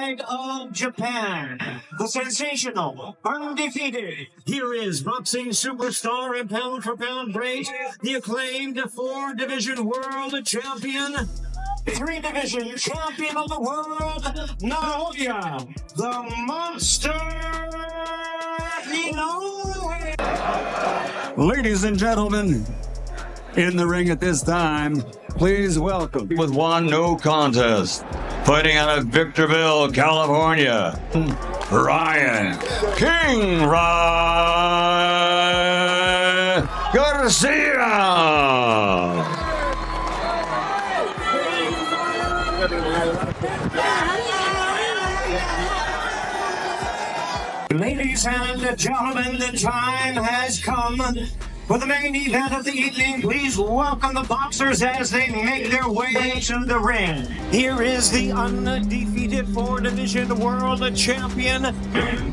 pride of Japan, the sensational, undefeated. Here is boxing superstar and pound-for-pound great, the acclaimed 4-division world champion, 3-division champion of the world, Naoya, the Monster Inoue. Ladies and gentlemen, in the ring at this time, please welcome, with one no contest, fighting out of Victorville, California, Ryan Garcia. Ladies and gentlemen, the time has come for the main event of the evening. Please welcome the boxers as they make their way to the ring. Here is the undefeated 4-division world champion.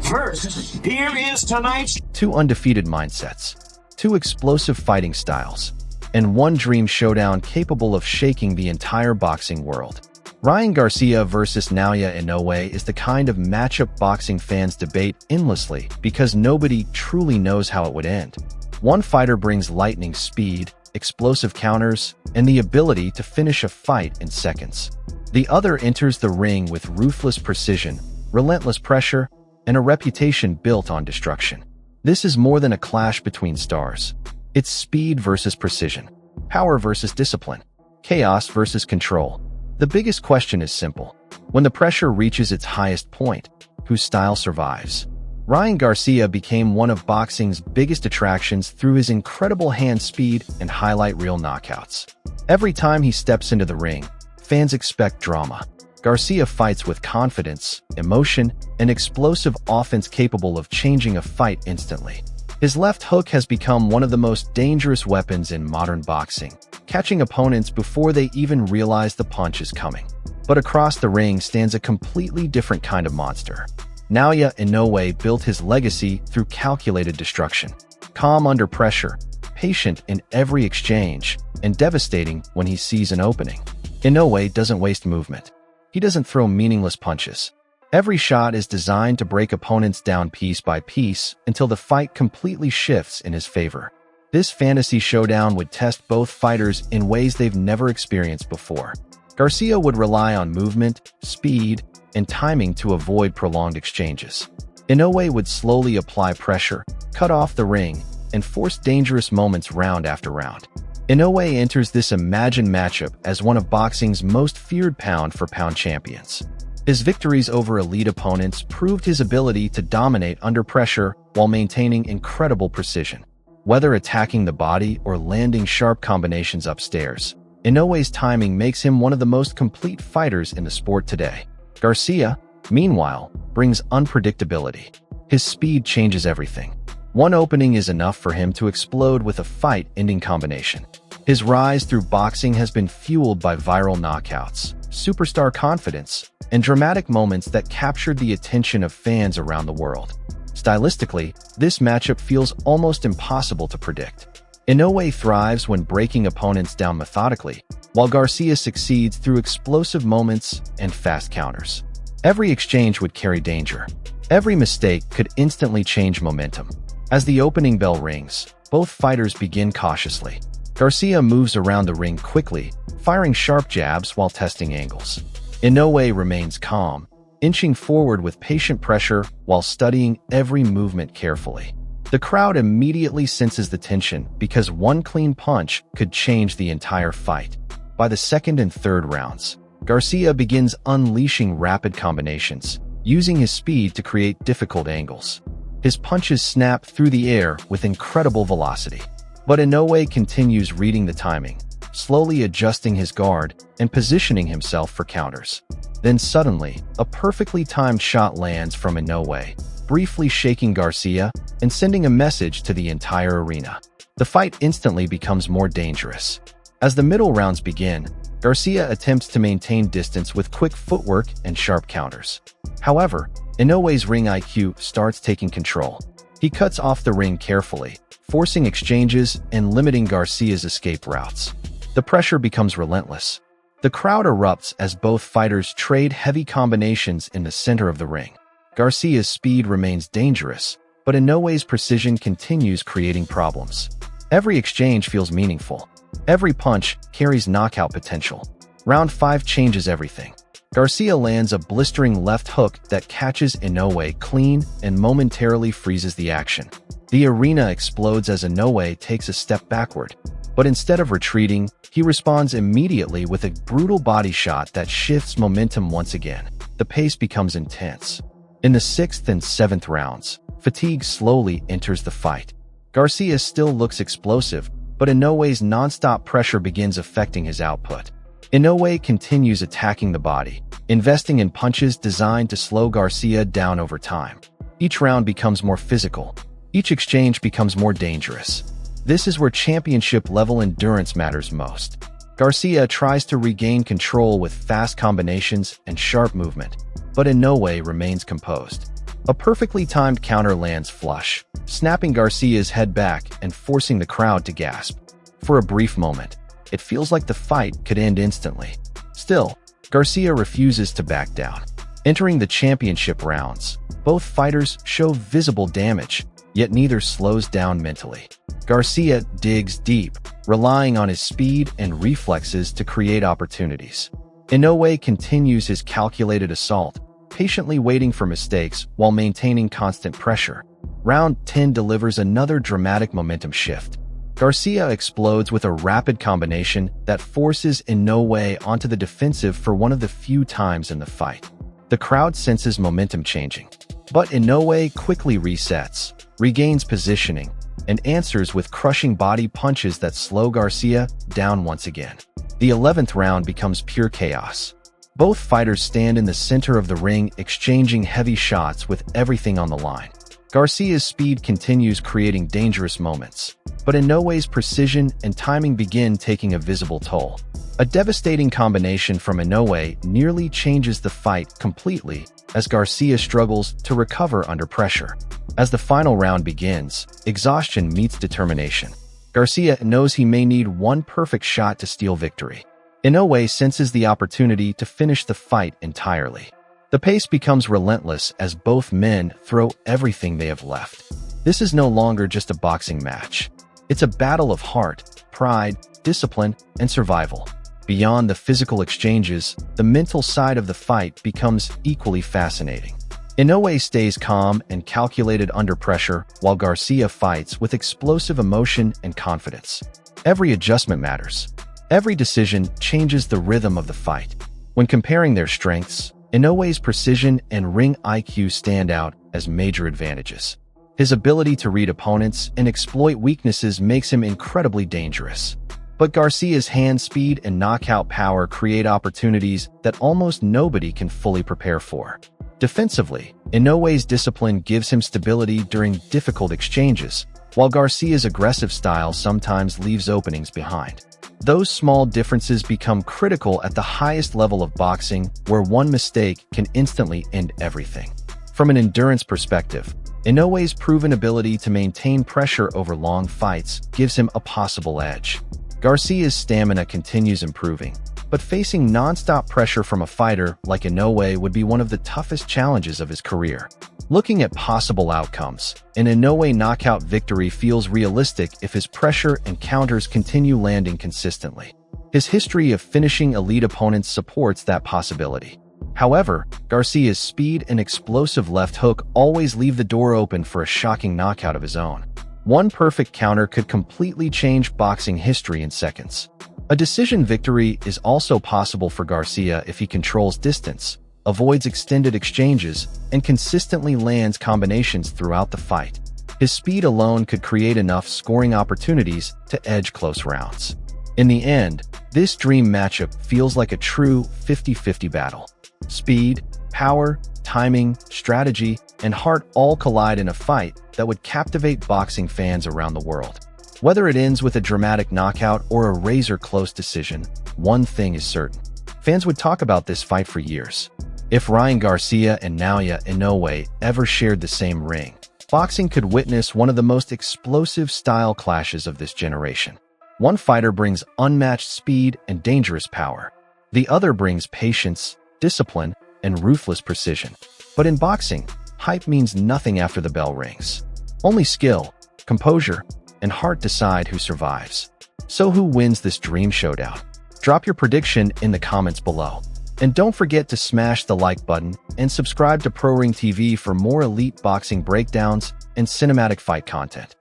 First, here is tonight's 2 undefeated mindsets, 2 explosive fighting styles, and 1 dream showdown capable of shaking the entire boxing world. Ryan Garcia versus Naoya Inoue is the kind of matchup boxing fans debate endlessly because nobody truly knows how it would end. One fighter brings lightning speed, explosive counters, and the ability to finish a fight in seconds. The other enters the ring with ruthless precision, relentless pressure, and a reputation built on destruction. This is more than a clash between stars. It's speed versus precision, power versus discipline, chaos versus control. The biggest question is simple. When the pressure reaches its highest point, whose style survives? Ryan Garcia became one of boxing's biggest attractions through his incredible hand speed and highlight reel knockouts. Every time he steps into the ring, fans expect drama. Garcia fights with confidence, emotion, and explosive offense capable of changing a fight instantly. His left hook has become one of the most dangerous weapons in modern boxing, catching opponents before they even realize the punch is coming. But across the ring stands a completely different kind of monster. Naoya Inoue built his legacy through calculated destruction, calm under pressure, patient in every exchange, and devastating when he sees an opening. Inoue doesn't waste movement. He doesn't throw meaningless punches. Every shot is designed to break opponents down piece by piece until the fight completely shifts in his favor. This fantasy showdown would test both fighters in ways they've never experienced before. Garcia would rely on movement, speed, and timing to avoid prolonged exchanges. Inoue would slowly apply pressure, cut off the ring, and force dangerous moments round after round. Inoue enters this imagined matchup as one of boxing's most feared pound-for-pound champions. His victories over elite opponents proved his ability to dominate under pressure while maintaining incredible precision. Whether attacking the body or landing sharp combinations upstairs, Inoue's timing makes him one of the most complete fighters in the sport today. Garcia, meanwhile, brings unpredictability. His speed changes everything. One opening is enough for him to explode with a fight-ending combination. His rise through boxing has been fueled by viral knockouts, superstar confidence, and dramatic moments that captured the attention of fans around the world. Stylistically, this matchup feels almost impossible to predict. Inoue thrives when breaking opponents down methodically, while Garcia succeeds through explosive moments and fast counters. Every exchange would carry danger. Every mistake could instantly change momentum. As the opening bell rings, both fighters begin cautiously. Garcia moves around the ring quickly, firing sharp jabs while testing angles. Inoue remains calm, inching forward with patient pressure while studying every movement carefully. The crowd immediately senses the tension because one clean punch could change the entire fight. By the second and third rounds, Garcia begins unleashing rapid combinations, using his speed to create difficult angles. His punches snap through the air with incredible velocity. But Inoue continues reading the timing, slowly adjusting his guard and positioning himself for counters. Then suddenly, a perfectly timed shot lands from Inoue, briefly shaking Garcia and sending a message to the entire arena. The fight instantly becomes more dangerous. As the middle rounds begin, Garcia attempts to maintain distance with quick footwork and sharp counters. However, Inoue's ring IQ starts taking control. He cuts off the ring carefully, forcing exchanges and limiting Garcia's escape routes. The pressure becomes relentless. The crowd erupts as both fighters trade heavy combinations in the center of the ring. Garcia's speed remains dangerous, but Inoue's precision continues creating problems. Every exchange feels meaningful. Every punch carries knockout potential. Round 5 changes everything. Garcia lands a blistering left hook that catches Inoue clean and momentarily freezes the action. The arena explodes as Inoue takes a step backward, but instead of retreating, he responds immediately with a brutal body shot that shifts momentum once again. The pace becomes intense. In the 6th and 7th rounds, fatigue slowly enters the fight. Garcia still looks explosive, but Inoue's non-stop pressure begins affecting his output. Inoue continues attacking the body, investing in punches designed to slow Garcia down over time. Each round becomes more physical. Each exchange becomes more dangerous. This is where championship-level endurance matters most. Garcia tries to regain control with fast combinations and sharp movement, but Inoue remains composed. A perfectly timed counter lands flush, snapping Garcia's head back and forcing the crowd to gasp. For a brief moment, it feels like the fight could end instantly. Still, Garcia refuses to back down. Entering the championship rounds, both fighters show visible damage, yet neither slows down mentally. Garcia digs deep, relying on his speed and reflexes to create opportunities. Inoue continues his calculated assault, patiently waiting for mistakes while maintaining constant pressure. Round 10 delivers another dramatic momentum shift. Garcia explodes with a rapid combination that forces Inoue onto the defensive for one of the few times in the fight. The crowd senses momentum changing, but Inoue quickly resets, regains positioning, and answers with crushing body punches that slow Garcia down once again. The 11th round becomes pure chaos. Both fighters stand in the center of the ring, exchanging heavy shots with everything on the line. Garcia's speed continues creating dangerous moments, but Inoue's precision and timing begin taking a visible toll. A devastating combination from Inoue nearly changes the fight completely as Garcia struggles to recover under pressure. As the final round begins, exhaustion meets determination. Garcia knows he may need one perfect shot to steal victory. Inoue senses the opportunity to finish the fight entirely. The pace becomes relentless as both men throw everything they have left. This is no longer just a boxing match. It's a battle of heart, pride, discipline, and survival. Beyond the physical exchanges, the mental side of the fight becomes equally fascinating. Inoue stays calm and calculated under pressure, while Garcia fights with explosive emotion and confidence. Every adjustment matters. Every decision changes the rhythm of the fight. When comparing their strengths, Inoue's precision and ring IQ stand out as major advantages. His ability to read opponents and exploit weaknesses makes him incredibly dangerous. But Garcia's hand speed and knockout power create opportunities that almost nobody can fully prepare for. Defensively, Inoue's discipline gives him stability during difficult exchanges, while Garcia's aggressive style sometimes leaves openings behind. Those small differences become critical at the highest level of boxing, where one mistake can instantly end everything. From an endurance perspective, Inoue's proven ability to maintain pressure over long fights gives him a possible edge. Garcia's stamina continues improving, but facing non-stop pressure from a fighter like Inoue would be one of the toughest challenges of his career. Looking at possible outcomes, an Inoue knockout victory feels realistic if his pressure and counters continue landing consistently. His history of finishing elite opponents supports that possibility. However, Garcia's speed and explosive left hook always leave the door open for a shocking knockout of his own. One perfect counter could completely change boxing history in seconds. A decision victory is also possible for Garcia if he controls distance, avoids extended exchanges, and consistently lands combinations throughout the fight. His speed alone could create enough scoring opportunities to edge close rounds. In the end, this dream matchup feels like a true 50-50 battle. Speed, power, timing, strategy, and heart all collide in a fight that would captivate boxing fans around the world. Whether it ends with a dramatic knockout or a razor-close decision, one thing is certain. Fans would talk about this fight for years. If Ryan Garcia and Naoya Inoue ever shared the same ring, boxing could witness one of the most explosive style clashes of this generation. One fighter brings unmatched speed and dangerous power. The other brings patience, discipline, and ruthless precision. But in boxing, hype means nothing after the bell rings. Only skill, composure, and heart decide who survives. So who wins this dream showdown? Drop your prediction in the comments below. And don't forget to smash the like button and subscribe to ProRing TV for more elite boxing breakdowns and cinematic fight content.